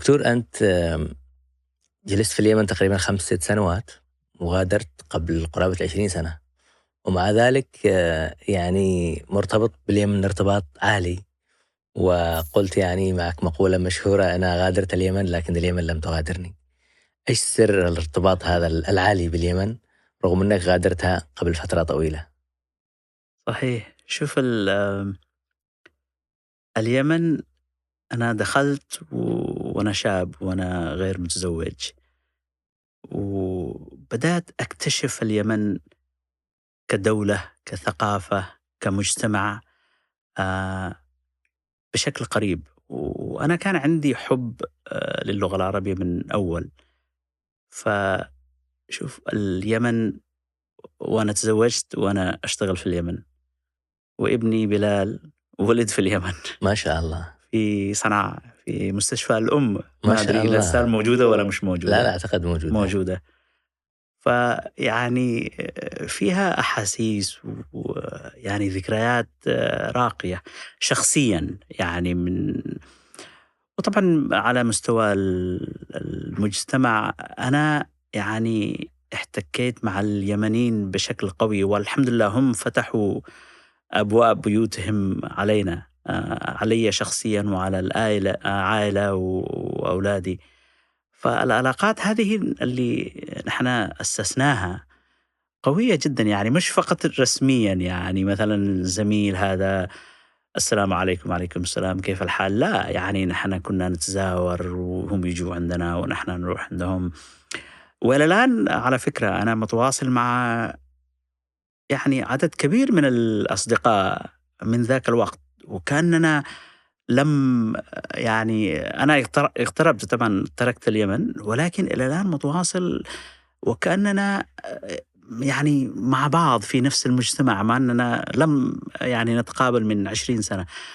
دكتور، أنت جلست في اليمن تقريبا 5 6 سنوات، وغادرت قبل قرابة 20 سنة، ومع ذلك يعني مرتبط باليمن ارتباط عالي. وقلت يعني معك مقولة مشهورة: أنا غادرت اليمن لكن اليمن لم تغادرني. إيش سر الارتباط هذا العالي باليمن رغم أنك غادرتها قبل فترة طويلة؟ صحيح. شوف اليمن، أنا دخلت وأنا شاب وأنا غير متزوج، وبدأت أكتشف اليمن كدولة، كثقافة، كمجتمع آه، بشكل قريب. وأنا كان عندي حب للغة العربية من أول. فشوف اليمن، وأنا تزوجت وأنا أشتغل في اليمن، وابني بلال ولد في اليمن ما شاء الله. في صنعاء في مستشفى الأم. ما ما شاء أدري لسه الله. موجودة ولا مش لا لا، موجودة. أعتقد موجودة. موجودة. فيعني فيها أحاسيس ويعني ذكريات راقية شخصيا، يعني وطبعا على مستوى المجتمع. أنا يعني احتكيت مع اليمنيين بشكل قوي، والحمد لله هم فتحوا أبواب بيوتهم علينا، علي شخصيا وعلى العائلة، عائلة وأولادي. فالعلاقات هذه اللي نحن أسسناها قوية جدا، يعني مش فقط رسميا، يعني مثلا زميل هذا السلام عليكم وعليكم السلام كيف الحال، لا، يعني نحن كنا نتزاور وهم يجوا عندنا ونحن نروح عندهم. وإلى الآن على فكرة أنا متواصل مع يعني عدد كبير من الأصدقاء من ذاك الوقت، وكأننا لم يعني أنا اغتربت طبعا، تركت اليمن، ولكن إلى الآن متواصل، وكأننا يعني مع بعض في نفس المجتمع، مع أننا لم يعني نتقابل من 20 سنة.